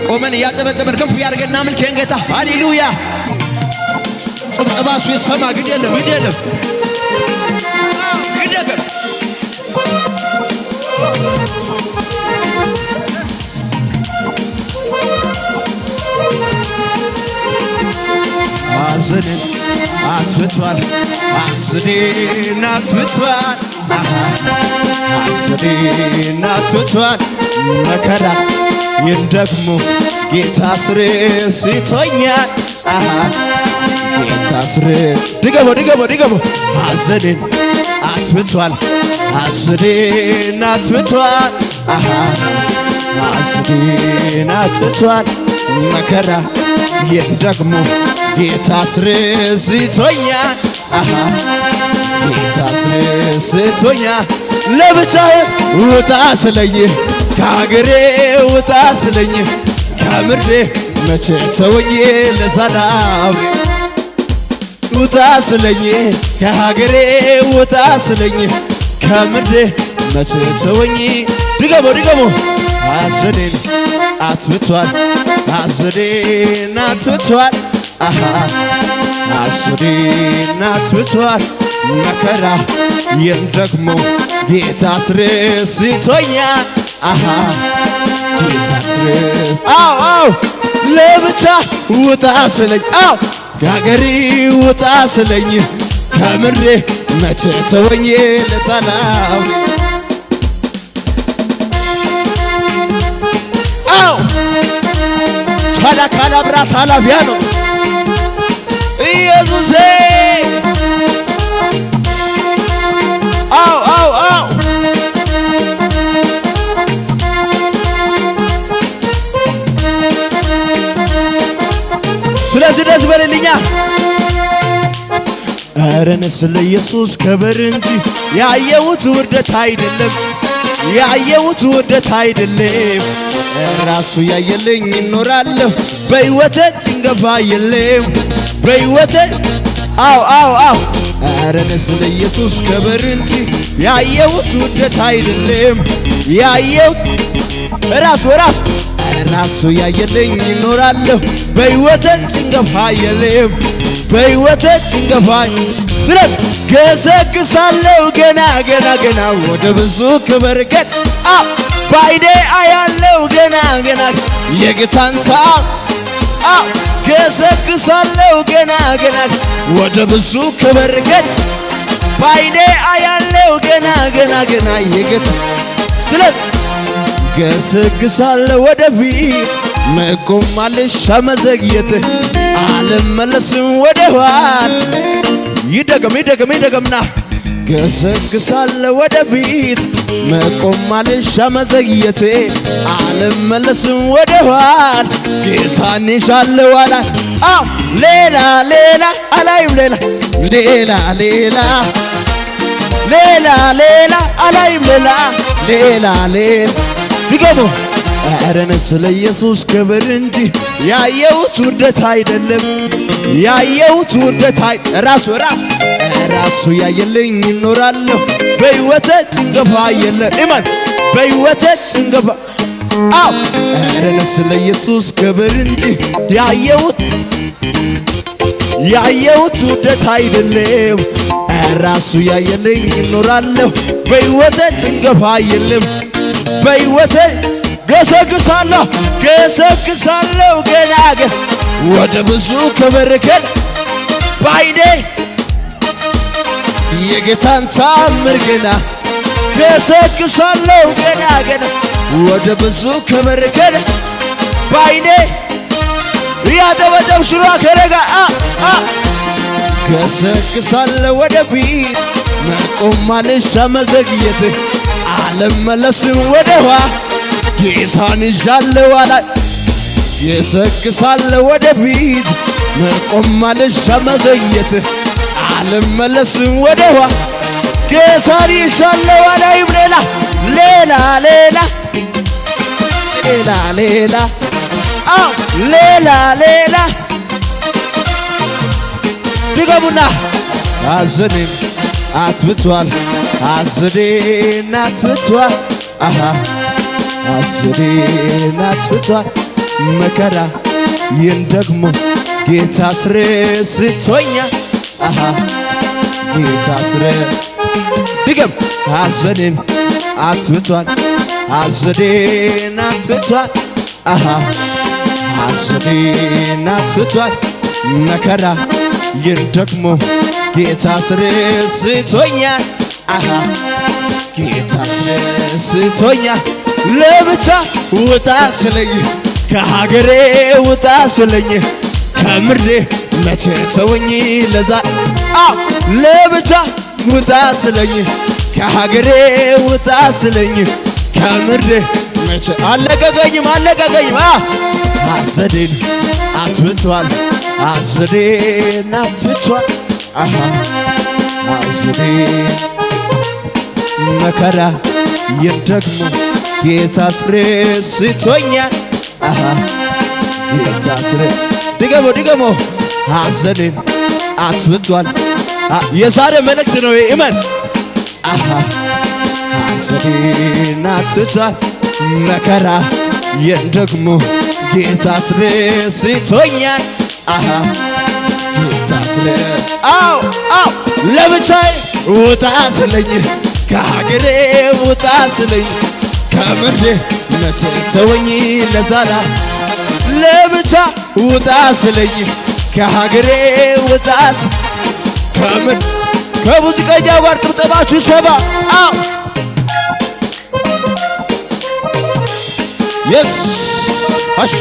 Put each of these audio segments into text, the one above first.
ቆመን ያጨበጨበን ከፍ ያርገና አምልከን ጌታ ሃሌሉያ ጭብጨባሱ ይሰማ ግድ የለም አዘንን አትብቷል አስዴን አትብቷል አስዴን አትብቷል መከራ ይህን ደግሞ ጌታ አስረስቶኛል ጌታ ድገሞ አዘንን አትብቷል አስዴን አትብቷል አስዴን አትብቷል መከራ ይህን ደግሞ ጌታ አስረስቶኛል ጌታ አስረስቶኛል ለብቻዬ ውጣ ስለኝ ከአገሬ ውጣ ስለኝ ከምድሬ መቼ ተወኝ ለሰላም ውጣ ስለኝ ከሀገሬ ውጣ ስለኝ ከምድሬ መቼ ተወኝ ድገሞ አዘኔን አትብቷል አዘኔን አትብቷል አዘኔን አትብቷል መከራ ይህን ደግሞ ጌታ አስረስቶኛል ጌታ አው ለብቻ ውጣ ስለኝ ከአገሬ ውጣ ስለኝ ከምድሬ መቼ ተወኝ ለሰላም ካላብራት አላፊያ ነው ኢየሱሴ ስለዚህ ደስ በልልኛ አረንስ ለኢየሱስ ከበር እንጂ ያየሁት ውርደት አይደለም ያየሁት ውርደት አይደለም ራሱ ያየልኝ እኖራለሁ በሕይወቴ ጭንገፋ የለም በሕይወቴ አው አረንስ ለኢየሱስ ከበር እንጂ ያየሁት ውርደት አይደለም ያየሁት ራሱ ያየልኝ እኖራለሁ በሕይወቴ ጭንገፋ የለም በሕይወቴ ጭንገፋ ስለዚህ ገሰግሳለሁ ገና ወደ ብዙ ክብር ባይኔ አያለው ገና የጌታን ገሰግሳለሁ ገና ወደ ብዙ ክብር ባይኔ አያለው ገና የጌታ ስለዚህ ገሰግሳለሁ ወደፊት መቆም አልሻ መዘግየት አልመለስም ወደ ኋላ ይደገምና ገሰግሳለሁ ወደፊት መቆም አልሻ መዘግየት አልመለስም ወደ ኋላ ጌታን ይሻለሁ አላ ሌላ አላይም ሌላ አላይም ሌላ ድገሞ አረንስ ለኢየሱስ ክብር እንጂ ያየሁት ውርደት አይደለም ያየሁት ውርደት ራሱ ያየልኝ እኖራለሁ በሕይወቴ ጭንገፋ የለም ኢማን በሕይወቴ ጭንገፋ አረንስ ለኢየሱስ ክብር እንጂ ያየሁት ውርደት አይደለም ራሱ ያየልኝ እኖራለሁ በሕይወቴ ጭንገፋ የለም በሕይወቴ ገሰግሳለሁ ገና ወደ ብዙ ክብር ባይኔ የጌታን ታምር ገና ገሰግሳለሁ ገና ወደ ብዙ ክብር ባይኔ ያደበደብ ሽሯ ከረጋ ገሰግሳለሁ ወደፊት መቆም አልሻ መዘግየት አልመለስም ወደ ኋላ ጌታን ይዣለሁ አላይ ገሰግሳለሁ ወደፊት መቆም አልሻ መዘግየት አልመለስም ወደ ኋላ ጌታን ይዣለሁ አላይም ሌላ ድገሙና አዘኔን አትብቷል አዘኔን አትብቷል አዘኔን አትብቷል መከራ ይህን ደግሞ ጌታ አስረስቶኛል። ጌታ ድገም ሐዘኔን አጥፍቷል። ሐዘኔን አጥፍቷል። ሐዘኔን አጥፍቷል። መከራ ይህን ደግሞ ጌታ አስረስቶኛል። ጌታ አስረስቶኛል። ለብቻ ውጣ ስለኝ ከሀገሬ ውጣ ስለኝ ከምድሬ መቼ ተወኝ ለዛ ለብቻ ውጣ ስለኝ ከሀገሬ ውጣ ስለኝ ከምድሬ መቼ አለቀቀኝም ሐዘኔን አጥፍቷል። ሐዘኔን አጥፍቷል። ሐዘኔን መከራ ይህን ደግሞ ጌታ አስረስቶኛል። ጌታ ድገሞ ሐዘኔን አጥፍቷል። የዛሬ መልእክት ነው እመን። ሐዘኔን አጥፍቷል። መከራ ይህን ደግሞ ጌታ አስረስቶኛል። ጌታ ለብቻዬ ውጣ ስለኝ ከሀገሬ ውጣ ስለኝ ከምድሬ መቼ ተወኝ ለዛላ ለብቻ ውጣ ስለኝ ከሀገሬ ውጣ ከሙዚቀኛው ጋር ጥብጥባችሁ ሰባ የስ አሹ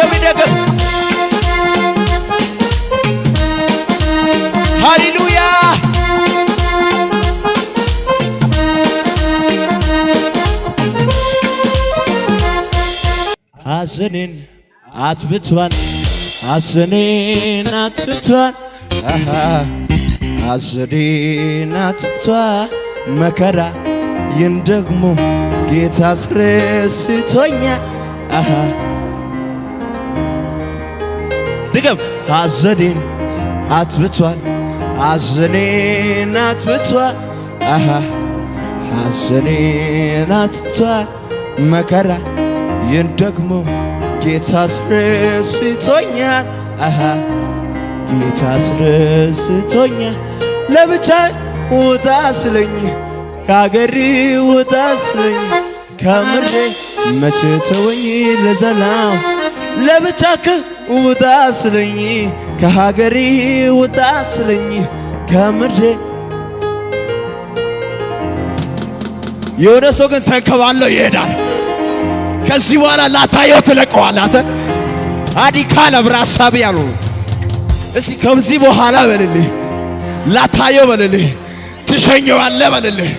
ይደገም ሃሌሉያ ሐዘኔን አጥፍቷል። ሐዘኔን አጥፍቷል። ሐዘኔን አጥፍቷል። መከራ ይህን ደግሞ ጌታ አስረስቶኛል። ድገም ሐዘኔን አጥፍቷል። ሐዘኔን አጥፍቷል። ሐዘኔን አጥፍቷል። መከራ ይህን ደግሞ ጌታ አስረስቶኛል። ጌታ አስረስቶኛል። ለብቻ ውጣ ስለኝ ከአገሬ ውጣ ስለኝ ከምድሬ መቼ ተወኝ ለዘላለም ለብቻክ ውጣ ስለኝ ከሀገሬ ውጣ ስለኝ ከምድሬ። የሆነ ሰው ግን ተንከባለው ይሄዳል። ከዚህ በኋላ ላታየው ትለቀዋለህ። አንተ አዲካለ ብራሳቢ ያሉ እስቲ ከዚህ በኋላ በልልህ ላታየው በልልህ ትሸኘዋለህ በልልህ።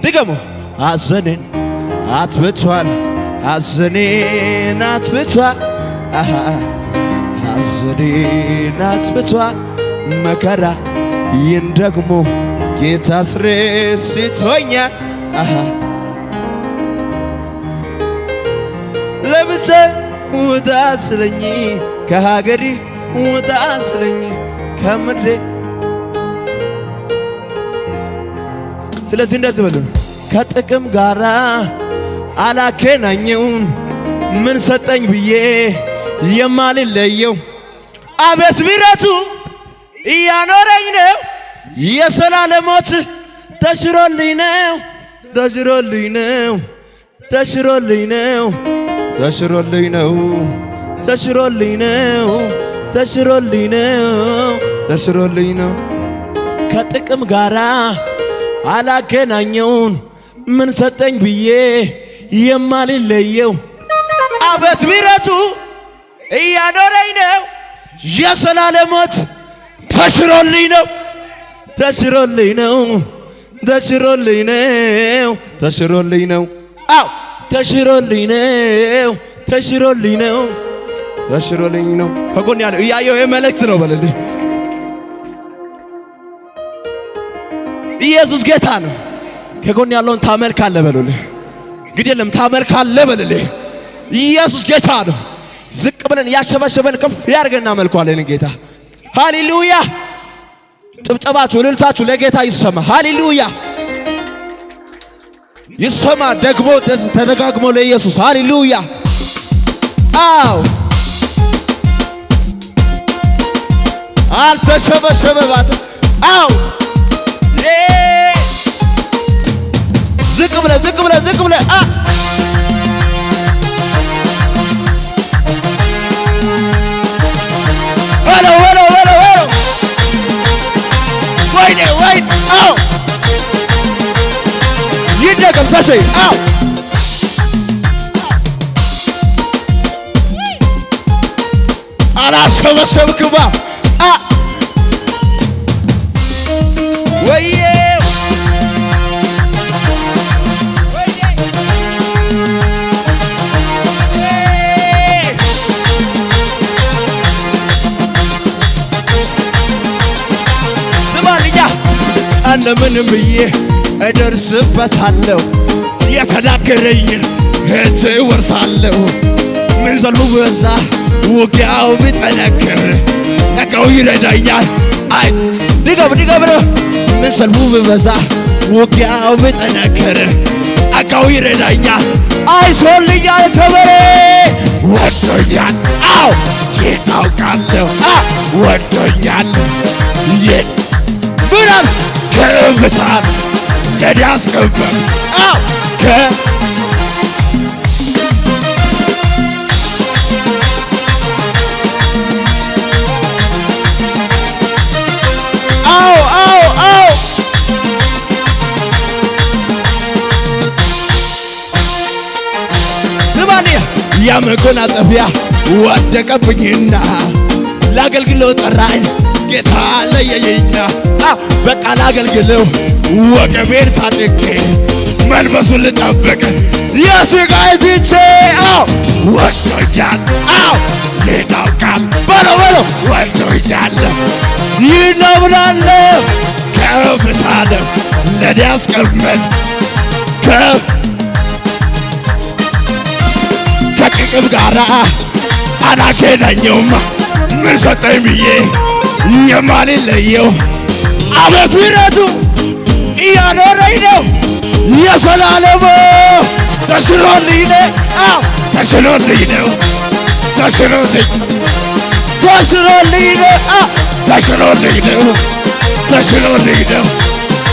ድገሞ ሐዘኔን አጥፍቷል። ሐዘኔን አጥፍቷል። ሐዘኔን አጥፍቷል። መከራ ይህን ደግሞ ጌታ አስረስቶኛል። ለብቻ ውጣ ስለኝ ከሀገሬ ውጣ ስለኝ ከምድሬ። ስለዚህ እንደዚህ በሉ ከጥቅም ጋራ አላገናኘውን ምን ሰጠኝ ብዬ የማልለየው አቤት ምሕረቱ እያኖረኝ ነው። የዘላለም ሞት ተሽሮልኝ ነው ተሽሮልኝ ነው ተሽሮልኝ ነው ተሽሮልኝ ነው ተሽሮልኝ ነው ተሽሮልኝ ነው ተሽሮልኝ ነው። ከጥቅም ጋራ አላገናኘውን ምን ሰጠኝ ብዬ የማልለየው አቤት ምሕረቱ እያኖረኝ ነው። የዘላለም ሞት ተሽሮልኝ ነው ተሽሮልኝ ነው ተሽሮልኝ ነው ተሽሮልኝ ነው። አው ተሽሮልኝ ነው ተሽሮልኝ ነው ተሽሮልኝ ነው። ከጎን ያለው እያየው የመልእክት ነው በልልህ። ኢየሱስ ጌታ ነው። ከጎን ያለውን ታመልካለህ በልልህ። ግድ የለም ታመልካለህ በልልህ። ኢየሱስ ጌታ ነው። ዝቅ ብለን ያሸበሸበን ከፍ ያርገና መልኳለን ጌታ ሃሌሉያ ጭብጨባችሁ እልልታችሁ ለጌታ ይሰማ ሃሌሉያ ይሰማ ደግሞ ተደጋግሞ ለኢየሱስ ሃሌሉያ አው አልተሸበሸበባት አው ዝቅ ብለ ወይኔ አው ይደገም ተሸይ አው አላሸበሸብክማ ወይዬ እንደምንም ብዬ እደርስበታለሁ የተናገረኝን እጅ ወርሳለሁ ምን ዘሉ በዛ ውጊያው ቢጠነክር ነቀው ይረዳኛል አይ ድገም ምን ዘሉ በዛ ውጊያው ቢጠነክር ጸጋው ይረዳኛል አይሶልኛል ከበሬ ወዶኛል አው ይታውቃለሁ ወዶኛል ብራን ከፍታን ለዲያስከበር አው ዝማኔ ያመጎናጸፊያ ወደቀብኝና ላገልግለው ጠራኝ ጌታ ለየኝና በቃ ላገልግለው ወገቤን ታጥቄ መልበሱን ልጠብቅ የስቃይ ትቼ ወዶኛል ጌታው ቃል በለው ወዶኛል ይነብራለሁ ከፍታለሁ ለኔ ያስቀመጥ ከጥቅም ጋራ አላገናኘውም ምን ሰጠኝ ብዬ የማልለየው አቤት ምሕረቱ እያኖረኝ ነው የዘላለሙ ተሽሎልኝ ነው ተሽሎልኝ ነው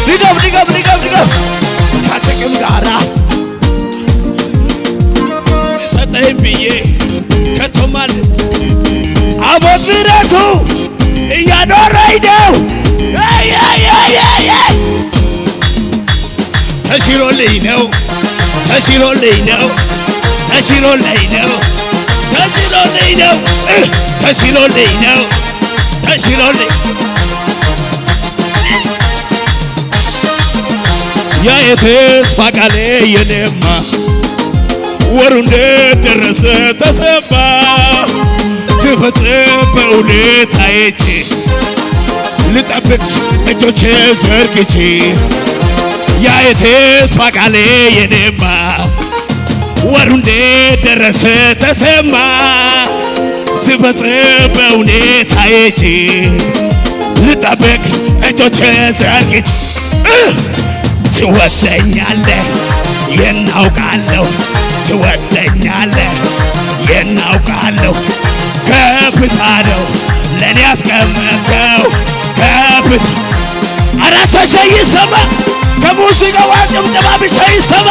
ድገም ከጥቅም ጋራ ሰጠኝ ብዬ ከቶማል አቤት ምሕረቱ እያኖረኝ ነው ተሽሎልኝ ነው ያ የተስፋ ቃሌ የኔማ ወሩ እንደደረሰ ተሰማ ትፈጽም በእውነት አይቼ ልጠብቅ እጆቼ ዘርግቼ ያ የተስፋ ቃሌ የኔማ ወሩ እንደደረሰ ተሰማ ትፈጽም በእውነት አይቼ ልጠብቅ እጆቼ ዘርግቼ ትወደኛለህ የናውቃለሁ ትወደኛለህ የናውቃለሁ ከፍታ ነው ለኔ ያስቀመጥከው ከፍታ አራተ ሸይ ይሰማ ከሙዚቃው ጭብጨባ ብቻ ይሰማ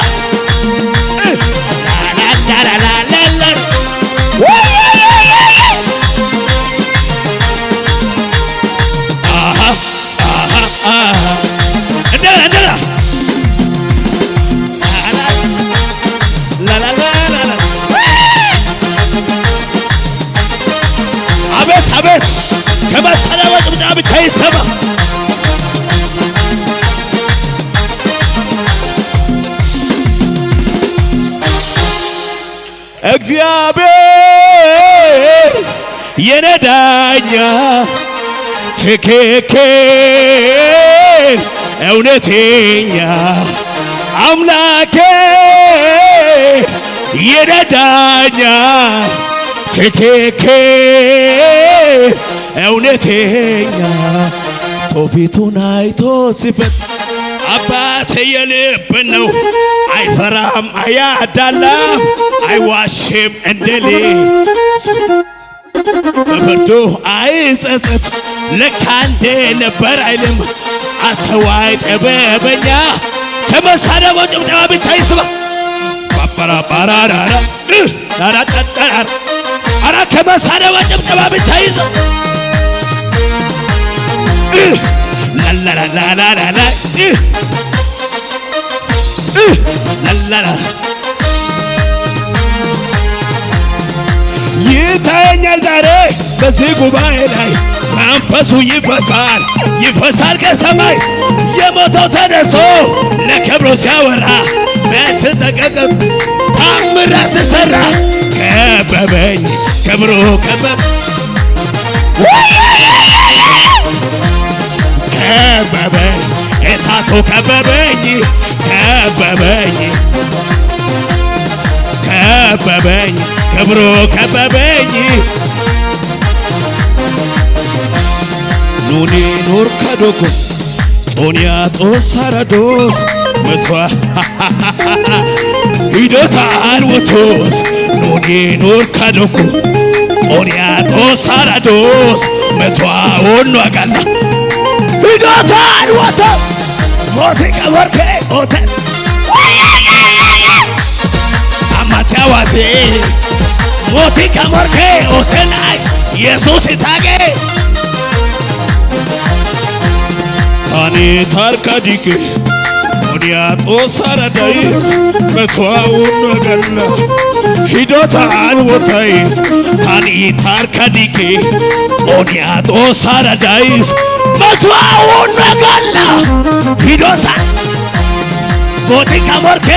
ላላላላላላ እንደላ አቤት ከመሰለው ጭብጨባ ብቻ ይሰማ እግዚአብሔር የኔ ዳኛ ትክክል እውነተኛ አምላኬ የኔ ዳኛ ትክክ እውነተኛ ሰው ፊቱን አይቶ ሲፈት አባቴ የልብ ነው አይፈራም አያዳላም አይዋሽም እንደሌ በፍርዱ አይጸጸት ልክ አንዴ ነበር አይልም አስተዋይ ጥበበኛ ከመሳደቡ ጭብጨባ ብቻ ይስማ ባራባራራ ዳራጣጣራ አራ ከመሳደቡ ጭብጨባ ብቻ ይስማ ላላላላላላ ላላላ ይታየኛል ዛሬ በዚህ ጉባኤ ላይ መንፈሱ ይፈሳል ከሰማይ የሞተው ተነሶ ለክብሩ ሲያወራ መች ተቀቀም ታምራ ሲሰራ ከበበኝ ክብሩ ከበበኝ እሳቱ ከበበኝ ክብሩ ከበበኝ ኑኒ ኑር ከዶኮ ጦንያ ጦሳራዶስ መቷ ሂዶታል ወቶስ ኑኒ ኑር ከዶኮ ጦንያ ጦሳራዶስ መቷ ወኖ አጋላ ሂዶታል ወቶ ሞቴ ከወርኬ ሞቴ አማታዋሴ ሞቴ ከወርኬ ኦተናይ ኢየሱስ ታጌ ታኒ ታርካዲክ ኦዲያ ጦሳራዳይስ መቷውን ነገርና ሂዶታን ወታይስ ታኒ ታርካዲክ ኦዲያ ጦሳራዳይስ መቷውን ነገርና ሂዶታ ሞቲ ከሞርኬ